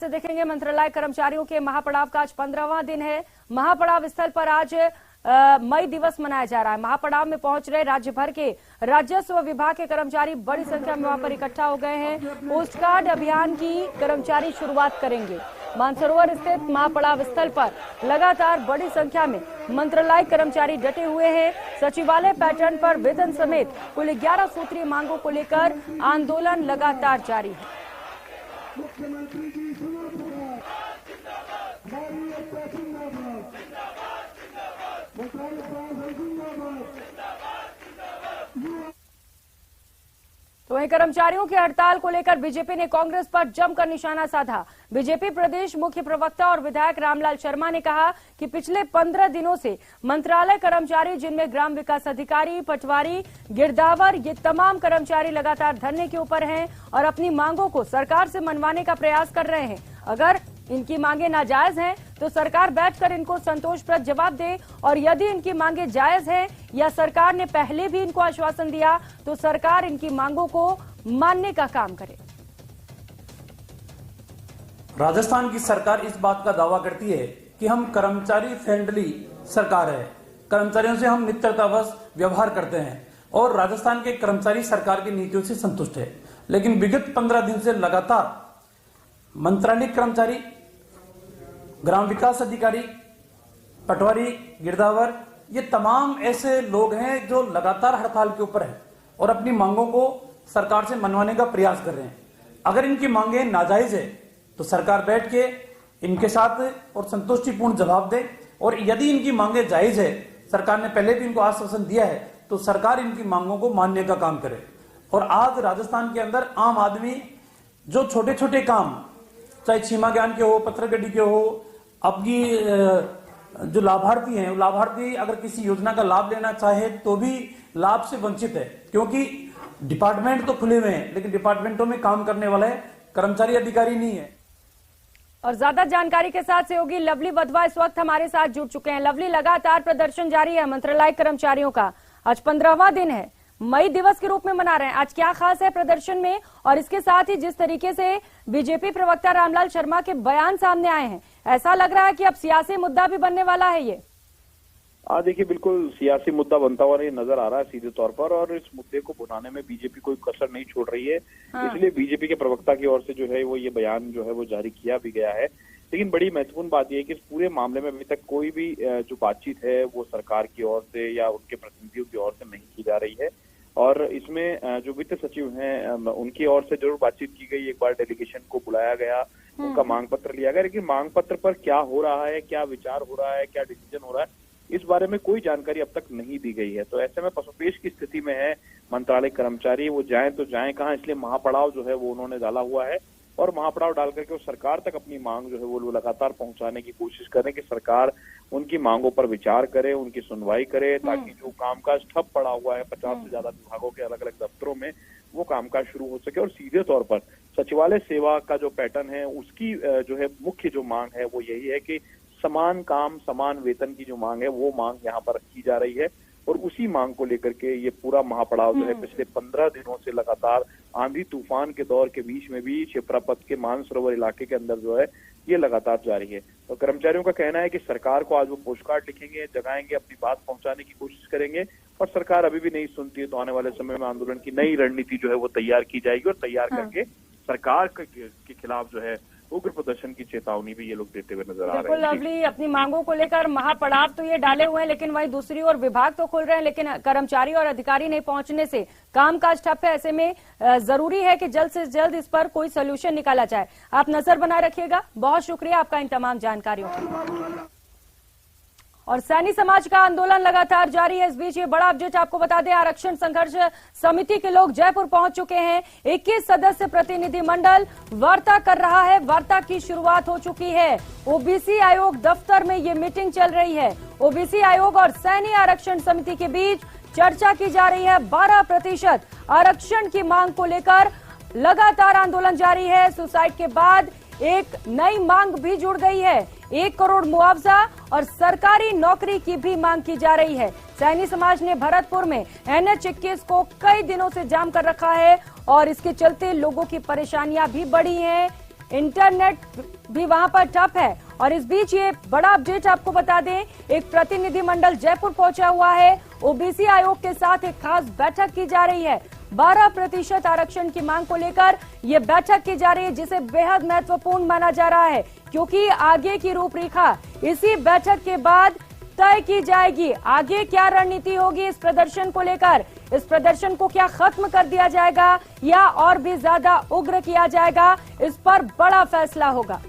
से देखेंगे मंत्रालय कर्मचारियों के महापड़ाव का आज 15वां दिन है। महापड़ाव स्थल पर आज मई दिवस मनाया जा रहा है। महापड़ाव में पहुंच रहे राज्य भर के राजस्व विभाग के कर्मचारी बड़ी संख्या में वहां पर इकट्ठा हो गए हैं। पोस्ट कार्ड अभियान की कर्मचारी शुरुआत करेंगे। मानसरोवर स्थित महापड़ाव स्थल पर लगातार बड़ी संख्या में मंत्रालय कर्मचारी डटे हुए हैं। सचिवालय पैटर्न पर वेतन समेत कुल 11 सूत्रीय मांगों को लेकर आंदोलन लगातार जारी है। मुख्यमंत्री जी जिंदाबाद, हमारी एकता जिंदाबाद, मंत्रालय जिंदाबाद। तो वहीं कर्मचारियों की हड़ताल को लेकर बीजेपी ने कांग्रेस पर जमकर निशाना साधा। बीजेपी प्रदेश मुख्य प्रवक्ता और विधायक रामलाल शर्मा ने कहा कि पिछले 15 दिनों से मंत्रालय कर्मचारी, जिनमें ग्राम विकास अधिकारी, पटवारी, गिरदावर, ये तमाम कर्मचारी लगातार धरने के ऊपर हैं और अपनी मांगों को सरकार से मनवाने का प्रयास कर रहे हैं। अगर इनकी मांगे नाजायज हैं तो सरकार बैठकर इनको संतोषप्रद जवाब दे, और यदि इनकी मांगे जायज हैं या सरकार ने पहले भी इनको आश्वासन दिया तो सरकार इनकी मांगों को मानने का काम करे। राजस्थान की सरकार इस बात का दावा करती है कि हम कर्मचारी फ्रेंडली सरकार है, कर्मचारियों से हम मित्रतावश व्यवहार करते हैं और राजस्थान के कर्मचारी सरकार की नीतियों से संतुष्ट है। लेकिन विगत 15 दिन से लगातार मंत्रालय कर्मचारी, ग्राम विकास अधिकारी, पटवारी, गिरदावर, ये तमाम ऐसे लोग हैं जो लगातार हड़ताल के ऊपर हैं और अपनी मांगों को सरकार से मनवाने का प्रयास कर रहे हैं। अगर इनकी मांगे नाजायज है तो सरकार बैठ के इनके साथ और संतुष्टिपूर्ण जवाब दे, और यदि इनकी मांगे जायज है, सरकार ने पहले भी इनको आश्वासन दिया है, तो सरकार इनकी मांगों को मानने का काम करे। और आज राजस्थान के अंदर आम आदमी जो छोटे छोटे काम, चाहे सीमा ज्ञान के हो, पत्रगड्डी के हो, अपनी जो लाभार्थी हैं, लाभार्थी अगर किसी योजना का लाभ लेना चाहे तो भी लाभ से वंचित है, क्योंकि डिपार्टमेंट तो खुले हुए हैं लेकिन डिपार्टमेंटों में काम करने वाले कर्मचारी अधिकारी नहीं है। और ज्यादा जानकारी के साथ सहयोगी लवली वधवा इस वक्त हमारे साथ जुड़ चुके हैं। लवली, लगातार प्रदर्शन जारी है मंत्रालय कर्मचारियों का, आज 15वां दिन है, मई दिवस के रूप में मना रहे हैं। आज क्या खास है प्रदर्शन में, और इसके साथ ही जिस तरीके से बीजेपी प्रवक्ता रामलाल शर्मा के बयान सामने आए हैं, ऐसा लग रहा है कि अब सियासी मुद्दा भी बनने वाला है ये। देखिए, बिल्कुल सियासी मुद्दा बनता हुआ ये नजर आ रहा है सीधे तौर पर, और इस मुद्दे को भुनाने में बीजेपी कोई कसर नहीं छोड़ रही है। इसलिए बीजेपी के प्रवक्ता की ओर से जो है वो ये बयान जो है वो जारी किया भी गया है। लेकिन बड़ी महत्वपूर्ण बात यह है कि इस पूरे मामले में अभी तक कोई भी जो बातचीत है वो सरकार की ओर से या उनके प्रतिनिधियों की ओर से नहीं की जा रही है। और इसमें जो वित्त सचिव हैं उनकी ओर से जरूर बातचीत की गई, एक बार डेलीगेशन को बुलाया गया, उनका मांग पत्र लिया गया, लेकिन मांग पत्र पर क्या हो रहा है, क्या विचार हो रहा है, क्या डिसीजन हो रहा है, इस बारे में कोई जानकारी अब तक नहीं दी गई है। तो ऐसे में पसोपेश की स्थिति में है मंत्रालय कर्मचारी। वो जाएं तो जाएं कहां, इसलिए महापड़ाव जो है वो उन्होंने डाला हुआ है, और महापड़ाव डाल करके वो सरकार तक अपनी मांग जो है वो लगातार पहुंचाने की कोशिश करें कि सरकार उनकी मांगों पर विचार करे, उनकी सुनवाई करे, ताकि जो कामकाज ठप पड़ा हुआ है 50 से ज्यादा विभागों के अलग अलग दफ्तरों में, वो कामकाज शुरू हो सके। और सीधे तौर पर सचिवालय सेवा का जो पैटर्न है उसकी जो है मुख्य जो मांग है वो यही है कि समान काम समान वेतन की जो मांग है वो मांग यहाँ पर रखी जा रही है। और उसी मांग को लेकर के ये पूरा महापड़ाव जो है पिछले 15 दिनों से लगातार आंधी तूफान के दौर के बीच में भी शिप्रापत के मानसरोवर इलाके के अंदर जो है ये लगातार जारी है। तो कर्मचारियों का कहना है कि सरकार को आज वो पोस्ट कार्ड लिखेंगे, जगाएंगे, अपनी बात पहुंचाने की कोशिश करेंगे, और सरकार अभी भी नहीं सुनती है तो आने वाले समय में आंदोलन की नई रणनीति जो है वो तैयार की जाएगी, और तैयार करके सरकार के खिलाफ जो है उग्र प्रदर्शन की चेतावनी भी ये लोग देते हुए नजर आ रहे हैं। बिल्कुल लवली, अपनी मांगों को लेकर महापड़ाव तो ये डाले हुए हैं, लेकिन वहीं दूसरी ओर विभाग तो खुल रहे हैं, लेकिन कर्मचारी और अधिकारी नहीं पहुंचने से कामकाज ठप है। ऐसे में जरूरी है कि जल्द से जल्द इस पर कोई सोल्यूशन निकाला जाए। आप नजर बनाए रखिएगा। बहुत शुक्रिया आपका इन तमाम जानकारियों के। और सैनी समाज का आंदोलन लगातार जारी है। इस बीच ये बड़ा अपडेट आपको बता दें, आरक्षण संघर्ष समिति के लोग जयपुर पहुंच चुके हैं। 21 सदस्य प्रतिनिधि मंडल वार्ता कर रहा है। वार्ता की शुरुआत हो चुकी है। ओबीसी आयोग दफ्तर में ये मीटिंग चल रही है। ओबीसी आयोग और सैनी आरक्षण समिति के बीच चर्चा की जा रही है। 12% आरक्षण की मांग को लेकर लगातार आंदोलन जारी है। सुसाइड के बाद एक नई मांग भी जुड़ गई है। 1 करोड़ मुआवजा और सरकारी नौकरी की भी मांग की जा रही है। सैनी समाज ने भरतपुर में NH21 को कई दिनों से जाम कर रखा है और इसके चलते लोगों की परेशानियां भी बढ़ी हैं। इंटरनेट भी वहां पर ठप है। और इस बीच ये बड़ा अपडेट आपको बता दें, एक प्रतिनिधिमंडल जयपुर पहुंचा हुआ है। ओबीसी आयोग के साथ एक खास बैठक की जा रही है। 12% आरक्षण की मांग को लेकर ये बैठक की जा रही है, जिसे बेहद महत्वपूर्ण माना जा रहा है, क्योंकि आगे की रूपरेखा इसी बैठक के बाद तय की जाएगी। आगे क्या रणनीति होगी इस प्रदर्शन को लेकर, इस प्रदर्शन को क्या खत्म कर दिया जाएगा या और भी ज्यादा उग्र किया जाएगा, इस पर बड़ा फैसला होगा।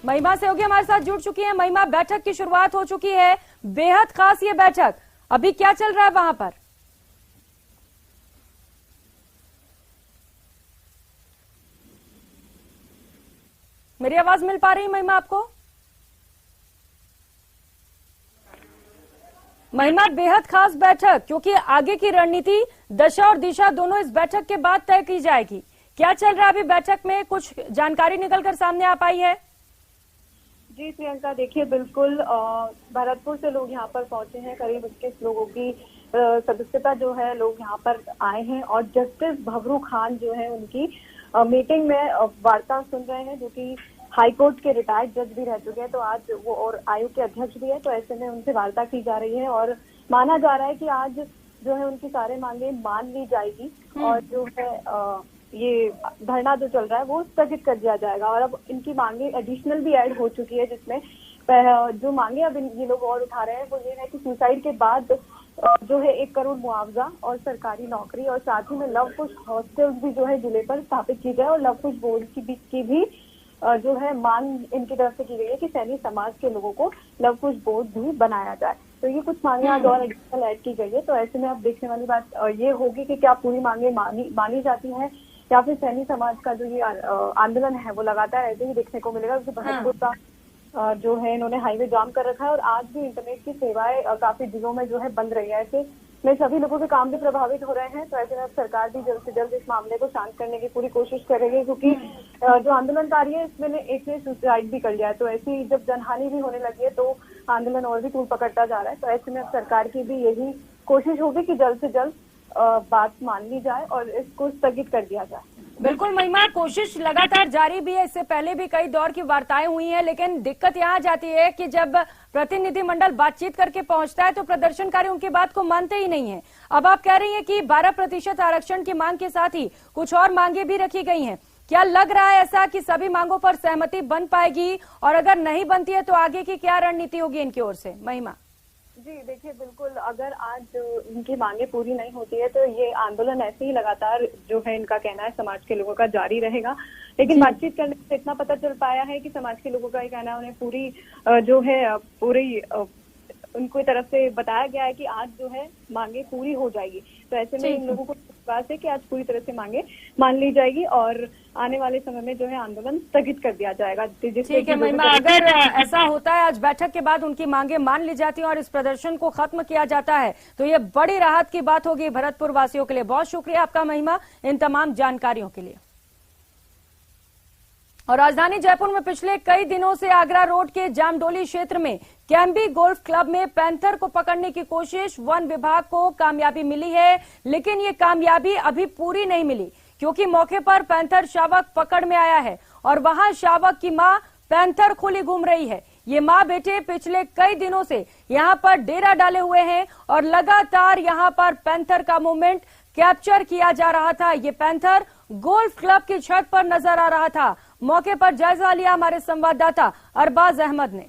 महिमा सहयोगी हमारे साथ जुड़ चुकी है। महिमा, बैठक की शुरुआत हो चुकी है, बेहद खास ये बैठक, अभी क्या चल रहा है वहां पर? मेरी आवाज मिल पा रही महिमा आपको? महिमा, बेहद खास बैठक, क्योंकि आगे की रणनीति, दशा और दिशा दोनों इस बैठक के बाद तय की जाएगी। क्या चल रहा है अभी बैठक में, कुछ जानकारी निकलकर सामने आ पाई है? जी प्रियंका, देखिए बिल्कुल भरतपुर से लोग यहाँ पर पहुंचे हैं। करीब 21 लोगों की सदस्यता जो है लोग यहाँ पर आए हैं और जस्टिस भवरू खान जो है उनकी मीटिंग में वार्ता सुन रहे हैं, जो कि हाईकोर्ट के रिटायर्ड जज भी रह चुके हैं, तो आज वो और आयोग के अध्यक्ष भी है, तो ऐसे में उनसे वार्ता की जा रही है और माना जा रहा है कि आज जो है उनकी सारे मांगे मान ली जाएगी और जो है ये धरना जो चल रहा है वो स्थगित कर दिया जाएगा। और अब इनकी मांगे एडिशनल भी ऐड हो चुकी है, जिसमें जो मांगे अब ये लोग और उठा रहे हैं वो ये है कि सुसाइड के बाद जो है 1 करोड़ मुआवजा और सरकारी नौकरी और साथ ही में लव कुश हॉस्टल्स भी जो है जिले पर स्थापित की जाए और लव कुश बोर्ड की भी जो है मांग इनकी तरफ से की गई है कि सैनी समाज के लोगों को लव कुश बोर्ड भी बनाया जाए। तो ये कुछ मांगे आज और एडिशनल ऐड की गई है। तो ऐसे में अब देखने वाली बात ये होगी कि क्या पूरी मांगे मानी जाती है या फिर सैनी समाज का जो ये आंदोलन है वो लगातार ऐसे ही देखने को मिलेगा, क्योंकि भरतपुर का जो है इन्होंने हाईवे जाम कर रखा है और आज भी इंटरनेट की सेवाएं काफी जिलों में जो है बंद रही है। ऐसे में सभी लोगों के काम भी प्रभावित हो रहे हैं। तो ऐसे में सरकार भी जल्द से जल्द इस मामले को शांत करने की पूरी कोशिश करेगी, क्योंकि जो आंदोलनकारी है इसमें एक ने सुसाइड भी कर लिया है। तो ऐसी जब जनहानि भी होने लगी है तो आंदोलन और भी तूल पकड़ता जा रहा है। तो ऐसे में अब सरकार की भी यही कोशिश होगी कि जल्द से जल्द बात मान ली जाए और इसको स्थगित कर दिया जाए। बिल्कुल महिमा, कोशिश लगातार जारी भी है। इससे पहले भी कई दौर की वार्ताएं हुई हैं, लेकिन दिक्कत यहाँ जाती है कि जब प्रतिनिधिमंडल बातचीत करके पहुंचता है तो प्रदर्शनकारी उनकी बात को मानते ही नहीं है। अब आप कह रही हैं कि 12% आरक्षण की मांग के साथ ही कुछ और मांगे भी रखी गई हैं। क्या लग रहा है ऐसा कि सभी मांगों पर सहमति बन पाएगी, और अगर नहीं बनती है तो आगे की क्या रणनीति होगी इनकी ओर से? महिमा जी देखिए, बिल्कुल अगर आज इनकी मांगे पूरी नहीं होती है तो ये आंदोलन ऐसे ही लगातार जो है इनका कहना है समाज के लोगों का जारी रहेगा। लेकिन बातचीत करने से इतना पता चल पाया है कि समाज के लोगों का ये कहना है, उन्हें पूरी जो है पूरी उनको तरफ से बताया गया है कि आज जो है मांगे पूरी हो जाएगी। तो ऐसे में इन लोगों को विश्वास है कि आज पूरी तरह से मांगे मान ली जाएगी और आने वाले समय में जो है आंदोलन स्थगित कर दिया जाएगा। ठीक है महिमा, अगर ऐसा होता है आज बैठक के बाद उनकी मांगे मान ली जाती हैं और इस प्रदर्शन को खत्म किया जाता है तो ये बड़ी राहत की बात होगी भरतपुर वासियों के लिए। बहुत शुक्रिया आपका महिमा इन तमाम जानकारियों के लिए। और राजधानी जयपुर में पिछले कई दिनों से आगरा रोड के जामडोली क्षेत्र में कैम्बी गोल्फ क्लब में पैंथर को पकड़ने की कोशिश वन विभाग को कामयाबी मिली है, लेकिन ये कामयाबी अभी पूरी नहीं मिली, क्योंकि मौके पर पैंथर शावक पकड़ में आया है और वहां शावक की मां पैंथर खुली घूम रही है। ये मां बेटे पिछले कई दिनों से यहां पर डेरा डाले हुए हैं और लगातार यहां पर पैंथर का मूवमेंट कैप्चर किया जा रहा था। ये पैंथर गोल्फ क्लब की छत पर नजर आ रहा था। मौके पर जायजा लिया हमारे संवाददाता अरबाज अहमद ने।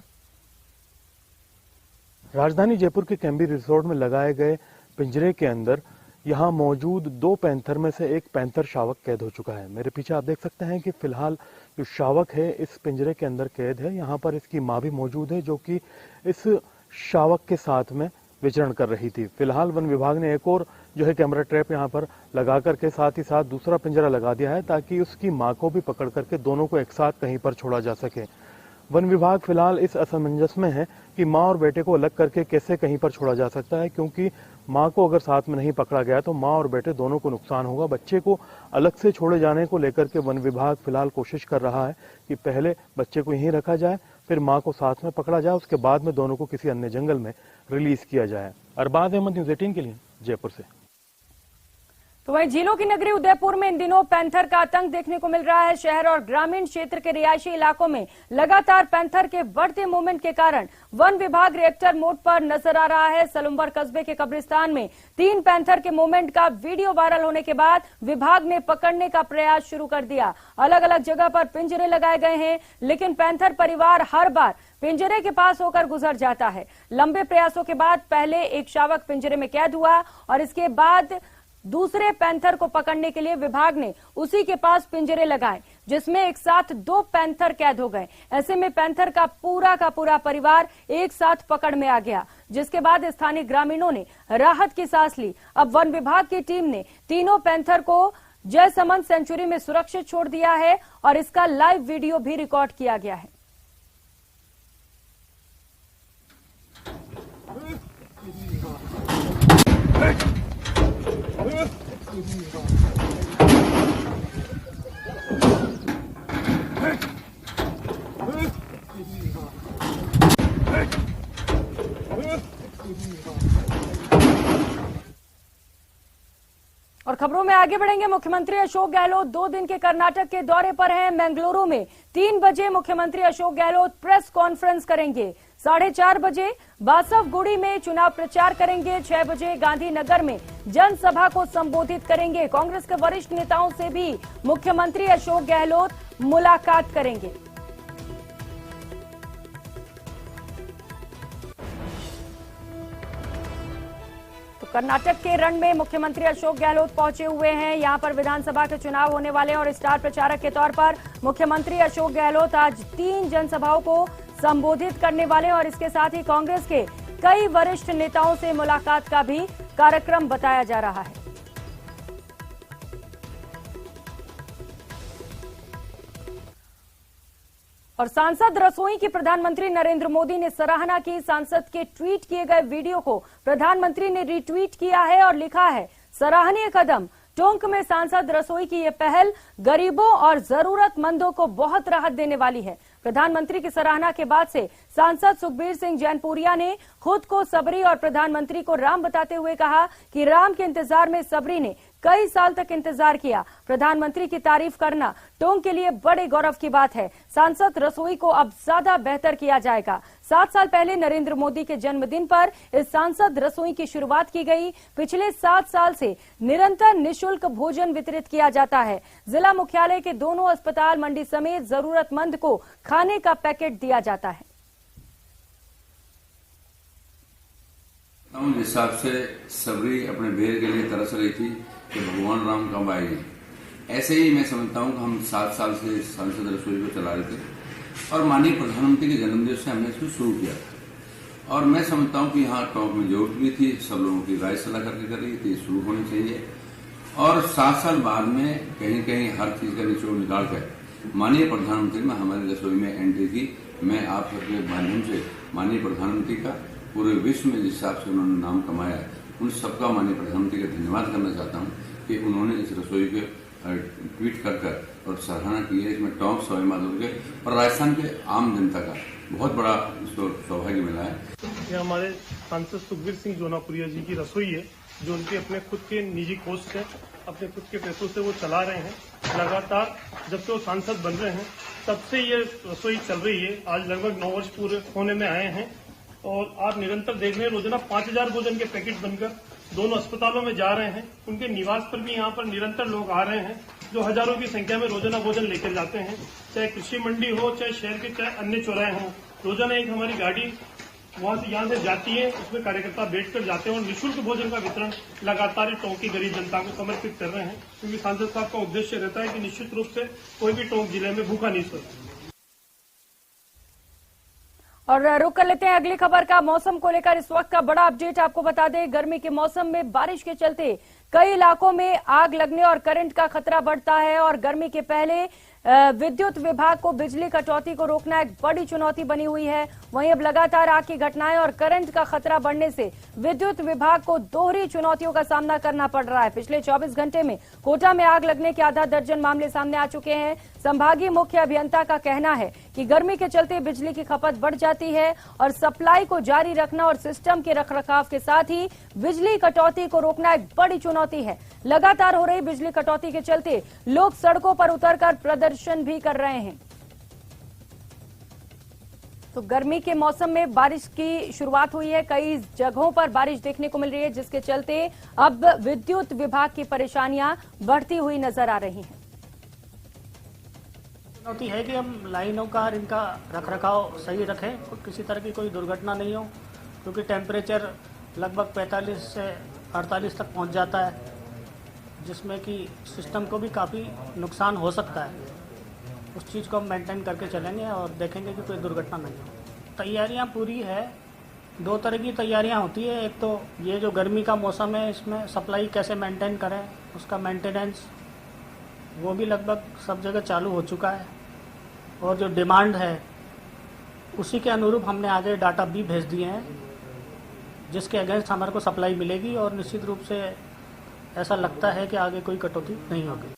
राजधानी जयपुर के कैम्बी रिसोर्ट में लगाए गए पिंजरे के अंदर यहां मौजूद 2 पैंथर में से एक पैंथर शावक कैद हो चुका है। मेरे पीछे आप देख सकते हैं कि फिलहाल जो शावक है इस पिंजरे के अंदर कैद है। यहाँ पर इसकी मां भी मौजूद है जो कि इस शावक के साथ में विचरण कर रही थी। फिलहाल वन विभाग ने एक और जो है कैमरा ट्रैप यहाँ पर लगा करके साथ ही साथ दूसरा पिंजरा लगा दिया है ताकि उसकी मां को भी पकड़ करके दोनों को एक साथ कहीं पर छोड़ा जा सके। वन विभाग फिलहाल इस असमंजस में है कि मां और बेटे को अलग करके कैसे कहीं पर छोड़ा जा सकता है, क्योंकि मां को अगर साथ में नहीं पकड़ा गया तो मां और बेटे दोनों को नुकसान होगा। बच्चे को अलग से छोड़े जाने को लेकर के वन विभाग फिलहाल कोशिश कर रहा है कि पहले बच्चे को यहीं रखा जाए, फिर मां को साथ में पकड़ा जाए, उसके बाद में दोनों को किसी अन्य जंगल में रिलीज किया जाए। अरबाज अहमद, न्यूज़ 18 के लिए जयपुर से। तो वहीं झीलों की नगरी उदयपुर में इन दिनों पैंथर का आतंक देखने को मिल रहा है। शहर और ग्रामीण क्षेत्र के रिहायशी इलाकों में लगातार पैंथर के बढ़ते मूवमेंट के कारण वन विभाग रिएक्टर मोड पर नजर आ रहा है। सलुम्बर कस्बे के कब्रिस्तान में 3 पैंथर के मूवमेंट का वीडियो वायरल होने के बाद विभाग ने पकड़ने का प्रयास शुरू कर दिया। अलग अलग जगह पर पिंजरे लगाए गए हैं, लेकिन पैंथर परिवार हर बार पिंजरे के पास होकर गुजर जाता है। लंबे प्रयासों के बाद पहले एक शावक पिंजरे में कैद हुआ और इसके बाद दूसरे पैंथर को पकड़ने के लिए विभाग ने उसी के पास पिंजरे लगाए, जिसमें एक साथ 2 पैंथर कैद हो गए। ऐसे में पैंथर का पूरा परिवार एक साथ पकड़ में आ गया, जिसके बाद स्थानीय ग्रामीणों ने राहत की सांस ली। अब वन विभाग की टीम ने तीनों पैंथर को जयसमंद सेंचुरी में सुरक्षित छोड़ दिया है और इसका लाइव वीडियो भी रिकॉर्ड किया गया है। और खबरों में आगे बढ़ेंगे। मुख्यमंत्री अशोक गहलोत 2 दिन के कर्नाटक के दौरे पर हैं। बेंगलुरु में 3 बजे मुख्यमंत्री अशोक गहलोत प्रेस कॉन्फ्रेंस करेंगे। 4:30 बजे बासवगुड़ी में चुनाव प्रचार करेंगे। 6 बजे गांधीनगर में जनसभा को संबोधित करेंगे। कांग्रेस के वरिष्ठ नेताओं से भी मुख्यमंत्री अशोक गहलोत मुलाकात करेंगे। कर्नाटक के रण में मुख्यमंत्री अशोक गहलोत पहुंचे हुए हैं। यहां पर विधानसभा के चुनाव होने वाले हैं और स्टार प्रचारक के तौर पर मुख्यमंत्री अशोक गहलोत आज 3 जनसभाओं को संबोधित करने वाले हैं और इसके साथ ही कांग्रेस के कई वरिष्ठ नेताओं से मुलाकात का भी कार्यक्रम बताया जा रहा है। और सांसद रसोई की प्रधानमंत्री नरेंद्र मोदी ने सराहना की। सांसद के ट्वीट किए गए वीडियो को प्रधानमंत्री ने रीट्वीट किया है और लिखा है, सराहनीय कदम। टोंक में सांसद रसोई की ये पहल गरीबों और जरूरतमंदों को बहुत राहत देने वाली है। प्रधानमंत्री की सराहना के बाद से सांसद सुखबीर सिंह जैनपुरिया ने खुद को सबरी और प्रधानमंत्री को राम बताते हुए कहा कि राम के इंतजार में सबरी ने कई साल तक इंतजार किया। प्रधानमंत्री की तारीफ करना टोंक के लिए बड़े गौरव की बात है। सांसद रसोई को अब ज्यादा बेहतर किया जाएगा। 7 साल पहले नरेंद्र मोदी के जन्मदिन पर इस सांसद रसोई की शुरुआत की गई। पिछले 7 साल से निरंतर निःशुल्क भोजन वितरित किया जाता है। जिला मुख्यालय के दोनों अस्पताल, मंडी समेत जरूरतमंद को खाने का पैकेट दिया जाता है। जिस हिसाब से सबरी अपने बेर के लिए तरस रही थी कि भगवान राम कब आएंगे, ऐसे ही मैं समझता हूं कि हम 7 साल से सांसद रसोई को चला रहे थे और माननीय प्रधानमंत्री के जन्मदिन से हमने इसको शुरू किया था। और मैं समझता हूं कि यहाँ टोंक में जरूरत भी थी, सब लोगों की राय सलाह करके कर रही थी, शुरू होनी चाहिए। और 7 साल बाद में कहीं कहीं हर चीज का निचोड़ निकाल कर माननीय प्रधानमंत्री ने हमारी रसोई में एंट्री की। मैं आप सबके माध्यम से माननीय प्रधानमंत्री का पूरे विश्व में जिस हिसाब से उन्होंने नाम कमाया है, उन सबका माननीय प्रधानमंत्री का धन्यवाद करना चाहता हूं कि उन्होंने इस रसोई के ट्वीट कर और सराहना की है। इसमें टोंक, सवाई माधोपुर के और राजस्थान के आम जनता का बहुत बड़ा इसको सौभाग्य मिला है। ये हमारे सांसद सुखबीर सिंह जोनापुरिया जी की रसोई है, जो उनके अपने खुद के निजी कोष से, अपने खुद के पैसों से वो चला रहे हैं। लगातार जब से वो सांसद बन रहे हैं तब से ये रसोई चल रही है। आज लगभग 9 वर्ष पूरे होने में आए हैं और आप निरंतर देख रहे हैं रोजाना 5000 भोजन के पैकेट बनकर दोनों अस्पतालों में जा रहे हैं। उनके निवास पर भी यहाँ पर निरंतर लोग आ रहे हैं, जो हजारों की संख्या में रोजाना भोजन लेकर जाते हैं। चाहे कृषि मंडी हो, चाहे शहर के, चाहे अन्य चौराहे हों, रोजाना एक हमारी गाड़ी वहां से यहाँ से जाती है, उसमें कार्यकर्ता बैठकर जाते हैं और निःशुल्क भोजन का वितरण लगातार टोंक की गरीब जनता को समर्पित कर रहे हैं। क्योंकि सांसद साहब का उद्देश्य रहता है कि निश्चित रूप से कोई भी टोंक जिले में भूखा नहीं सोए। और रुक कर लेते हैं अगली खबर का। मौसम को लेकर इस वक्त का बड़ा अपडेट आपको बता दें। गर्मी के मौसम में बारिश के चलते कई इलाकों में आग लगने और करंट का खतरा बढ़ता है और गर्मी के पहले विद्युत विभाग को बिजली कटौती को रोकना एक बड़ी चुनौती बनी हुई है। वहीं अब लगातार आग की घटनाएं और करंट का खतरा बढ़ने से विद्युत विभाग को दोहरी चुनौतियों का सामना करना पड़ रहा है। पिछले 24 घंटे में कोटा में आग लगने के आधा दर्जन मामले सामने आ चुके हैं। संभागीय मुख्य अभियंता का कहना है कि गर्मी के चलते बिजली की खपत बढ़ जाती है और सप्लाई को जारी रखना और सिस्टम के रखरखाव के साथ ही बिजली कटौती को रोकना एक बड़ी चुनौती है। लगातार हो रही बिजली कटौती के चलते लोग सड़कों पर उतरकर प्रदर्शन भी कर रहे हैं। तो गर्मी के मौसम में बारिश की शुरुआत हुई है, कई जगहों पर बारिश देखने को मिल रही है, जिसके चलते अब विद्युत विभाग की परेशानियां बढ़ती हुई नजर आ रही हैं। चुनौती है कि हम लाइनों का इनका रखरखाव सही रखें, किसी तरह की कोई दुर्घटना नहीं हो, क्योंकि टेम्परेचर लगभग 45 से 48 तक पहुंच जाता है, जिसमें कि सिस्टम को भी काफ़ी नुकसान हो सकता है। उस चीज़ को हम मेंटेन करके चलेंगे और देखेंगे कि कोई दुर्घटना नहीं हो। तैयारियां पूरी है, दो तरह की तैयारियां होती है। एक तो ये जो गर्मी का मौसम है, इसमें सप्लाई कैसे मेंटेन करें, उसका मेंटेनेंस वो भी लगभग सब जगह चालू हो चुका है, और जो डिमांड है उसी के अनुरूप हमने आगे डाटा भी भेज दिए हैं, जिसके अगेंस्ट हमारे को सप्लाई मिलेगी और निश्चित रूप से ऐसा लगता है कि आगे कोई कटौती नहीं होगी।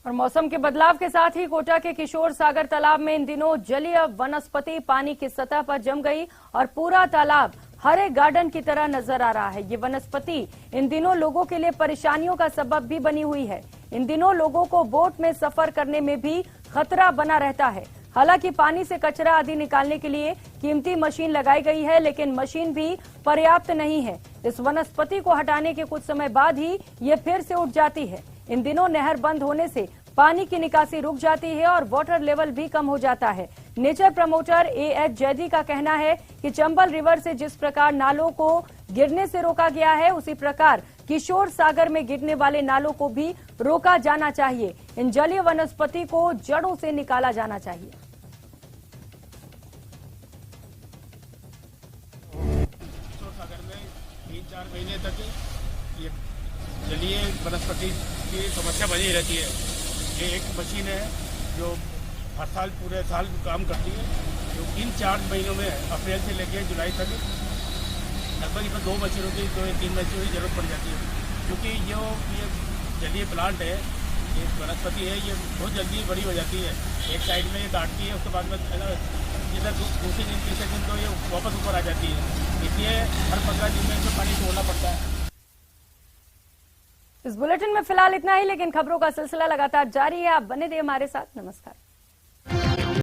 और मौसम के बदलाव के साथ ही कोटा के किशोर सागर तालाब में इन दिनों जलीय वनस्पति पानी की सतह पर जम गई और पूरा तालाब हरे गार्डन की तरह नजर आ रहा है। ये वनस्पति इन दिनों लोगों के लिए परेशानियों का सबब भी बनी हुई है। इन दिनों लोगों को बोट में सफर करने में भी खतरा बना रहता है। हालांकि पानी से कचरा आदि निकालने के लिए कीमती मशीन लगाई गई है, लेकिन मशीन भी पर्याप्त नहीं है। इस वनस्पति को हटाने के कुछ समय बाद ही ये फिर से उठ जाती है। इन दिनों नहर बंद होने से पानी की निकासी रुक जाती है और वाटर लेवल भी कम हो जाता है। नेचर प्रमोटर AH जैदी का कहना है कि चंबल रिवर से जिस प्रकार नालों को गिरने से रोका गया है, उसी प्रकार किशोर सागर में गिरने वाले नालों को भी रोका जाना चाहिए। इन जलीय वनस्पति को जड़ों से निकाला जाना चाहिए। किशोर सागर में 3-4 महीने तक ये जलीय वनस्पति की समस्या बनी रहती है। ये एक मशीन है जो हर साल पूरे साल काम करती है, जो 3-4 महीनों में अप्रैल से लेकर जुलाई तक लगभग इसमें 2 मशीनों की 3 मशीनों की जरूरत पड़ जाती है, क्योंकि ये जलीय प्लांट है, ये वनस्पति है, ये बहुत जल्दी बड़ी हो जाती है। एक साइड में ये काटती है, उसके बाद में इधर दूसरे दिन तीसरे दिन तो ये वापस ऊपर आ जाती है, इसलिए हर 15 दिन में इसमें पानी छोड़ना पड़ता है। इस बुलेटिन में फिलहाल इतना ही, लेकिन खबरों का सिलसिला लगातार जारी है। आप बने रहिए हमारे साथ। नमस्कार।